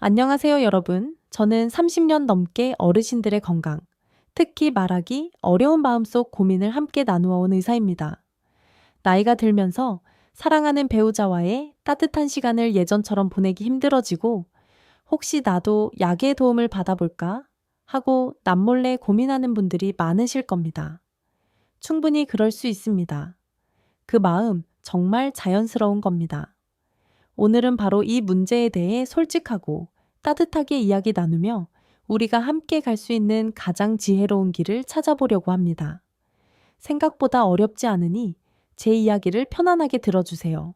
안녕하세요, 여러분. 저는 30년 넘게 어르신들의 건강, 특히 말하기 어려운 마음속 고민을 함께 나누어 온 의사입니다. 나이가 들면서 사랑하는 배우자와의 따뜻한 시간을 예전처럼 보내기 힘들어지고, 혹시 나도 약의 도움을 받아볼까? 하고 남몰래 고민하는 분들이 많으실 겁니다. 충분히 그럴 수 있습니다. 그 마음 정말 자연스러운 겁니다. 오늘은 바로 이 문제에 대해 솔직하고 따뜻하게 이야기 나누며 우리가 함께 갈 수 있는 가장 지혜로운 길을 찾아보려고 합니다. 생각보다 어렵지 않으니 제 이야기를 편안하게 들어주세요.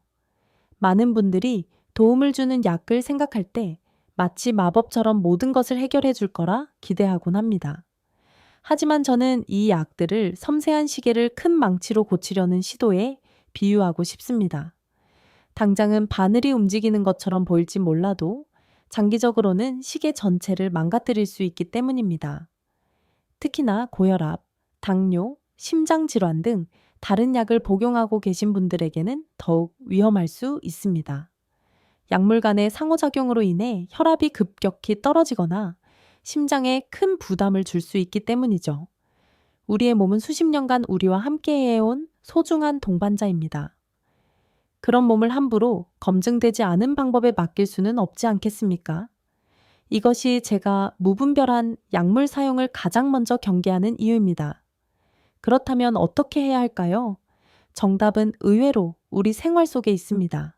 많은 분들이 도움을 주는 약을 생각할 때 마치 마법처럼 모든 것을 해결해 줄 거라 기대하곤 합니다. 하지만 저는 이 약들을 섬세한 시계를 큰 망치로 고치려는 시도에 비유하고 싶습니다. 당장은 바늘이 움직이는 것처럼 보일지 몰라도 장기적으로는 시계 전체를 망가뜨릴 수 있기 때문입니다. 특히나 고혈압, 당뇨, 심장질환 등 다른 약을 복용하고 계신 분들에게는 더욱 위험할 수 있습니다. 약물 간의 상호작용으로 인해 혈압이 급격히 떨어지거나 심장에 큰 부담을 줄 수 있기 때문이죠. 우리의 몸은 수십 년간 우리와 함께 해온 소중한 동반자입니다. 그런 몸을 함부로 검증되지 않은 방법에 맡길 수는 없지 않겠습니까? 이것이 제가 무분별한 약물 사용을 가장 먼저 경계하는 이유입니다. 그렇다면 어떻게 해야 할까요? 정답은 의외로 우리 생활 속에 있습니다.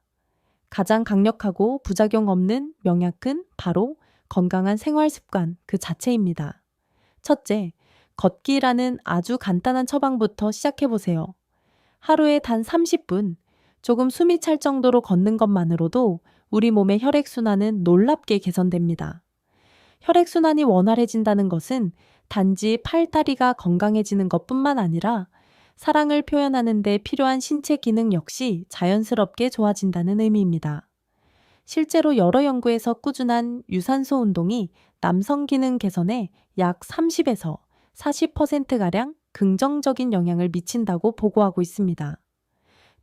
가장 강력하고 부작용 없는 명약은 바로 건강한 생활 습관 그 자체입니다. 첫째, 걷기라는 아주 간단한 처방부터 시작해 보세요. 하루에 단 30분, 조금 숨이 찰 정도로 걷는 것만으로도 우리 몸의 혈액순환은 놀랍게 개선됩니다. 혈액순환이 원활해진다는 것은 단지 팔다리가 건강해지는 것뿐만 아니라 사랑을 표현하는 데 필요한 신체 기능 역시 자연스럽게 좋아진다는 의미입니다. 실제로 여러 연구에서 꾸준한 유산소 운동이 남성 기능 개선에 약 30에서 40%가량 긍정적인 영향을 미친다고 보고하고 있습니다.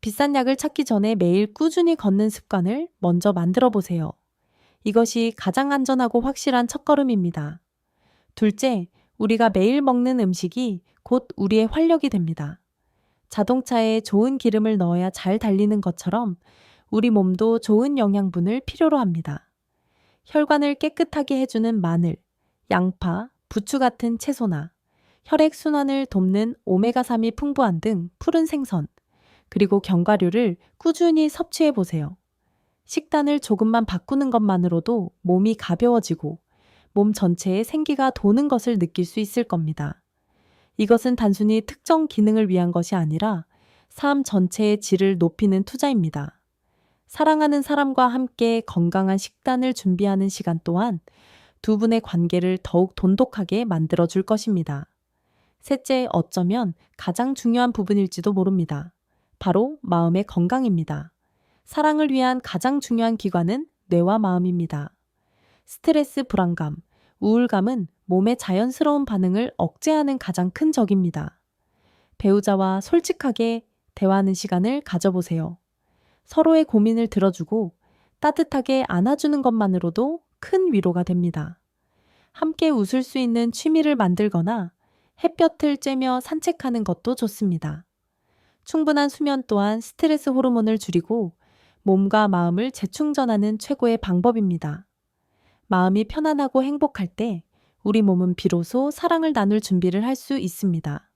비싼 약을 찾기 전에 매일 꾸준히 걷는 습관을 먼저 만들어 보세요. 이것이 가장 안전하고 확실한 첫걸음입니다. 둘째, 우리가 매일 먹는 음식이 곧 우리의 활력이 됩니다. 자동차에 좋은 기름을 넣어야 잘 달리는 것처럼 우리 몸도 좋은 영양분을 필요로 합니다. 혈관을 깨끗하게 해주는 마늘, 양파, 부추 같은 채소나 혈액순환을 돕는 오메가3이 풍부한 등 푸른 생선, 그리고 견과류를 꾸준히 섭취해 보세요. 식단을 조금만 바꾸는 것만으로도 몸이 가벼워지고 몸 전체에 생기가 도는 것을 느낄 수 있을 겁니다. 이것은 단순히 특정 기능을 위한 것이 아니라 삶 전체의 질을 높이는 투자입니다. 사랑하는 사람과 함께 건강한 식단을 준비하는 시간 또한 두 분의 관계를 더욱 돈독하게 만들어 줄 것입니다. 셋째, 어쩌면 가장 중요한 부분일지도 모릅니다. 바로 마음의 건강입니다. 사랑을 위한 가장 중요한 기관은 뇌와 마음입니다. 스트레스, 불안감, 우울감은 몸의 자연스러운 반응을 억제하는 가장 큰 적입니다. 배우자와 솔직하게 대화하는 시간을 가져보세요. 서로의 고민을 들어주고 따뜻하게 안아주는 것만으로도 큰 위로가 됩니다. 함께 웃을 수 있는 취미를 만들거나 햇볕을 쬐며 산책하는 것도 좋습니다. 충분한 수면 또한 스트레스 호르몬을 줄이고 몸과 마음을 재충전하는 최고의 방법입니다. 마음이 편안하고 행복할 때 우리 몸은 비로소 사랑을 나눌 준비를 할 수 있습니다.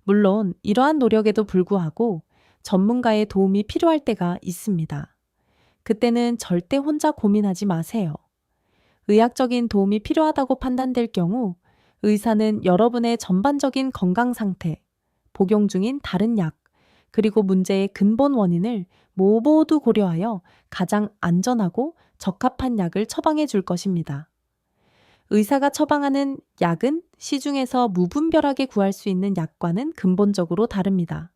물론 이러한 노력에도 불구하고 전문가의 도움이 필요할 때가 있습니다. 그때는 절대 혼자 고민하지 마세요. 의학적인 도움이 필요하다고 판단될 경우 의사는 여러분의 전반적인 건강 상태, 복용 중인 다른 약, 그리고 문제의 근본 원인을 모두 고려하여 가장 안전하고 적합한 약을 처방해 줄 것입니다. 의사가 처방하는 약은 시중에서 무분별하게 구할 수 있는 약과는 근본적으로 다릅니다.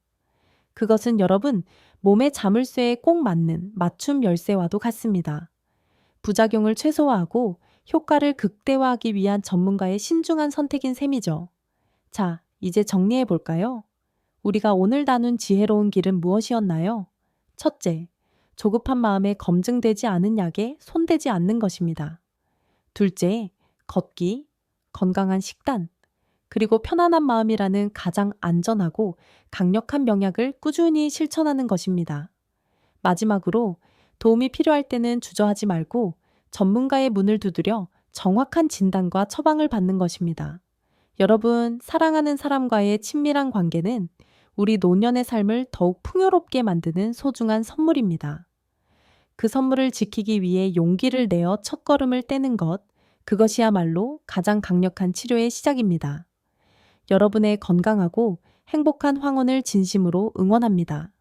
그것은 여러분 몸의 자물쇠에 꼭 맞는 맞춤 열쇠와도 같습니다. 부작용을 최소화하고 효과를 극대화하기 위한 전문가의 신중한 선택인 셈이죠. 자, 이제 정리해 볼까요? 우리가 오늘 나눈 지혜로운 길은 무엇이었나요? 첫째, 조급한 마음에 검증되지 않은 약에 손대지 않는 것입니다. 둘째, 걷기, 건강한 식단, 그리고 편안한 마음이라는 가장 안전하고 강력한 명약을 꾸준히 실천하는 것입니다. 마지막으로 도움이 필요할 때는 주저하지 말고 전문가의 문을 두드려 정확한 진단과 처방을 받는 것입니다. 여러분, 사랑하는 사람과의 친밀한 관계는 우리 노년의 삶을 더욱 풍요롭게 만드는 소중한 선물입니다. 그 선물을 지키기 위해 용기를 내어 첫걸음을 떼는 것, 그것이야말로 가장 강력한 치료의 시작입니다. 여러분의 건강하고 행복한 황혼을 진심으로 응원합니다.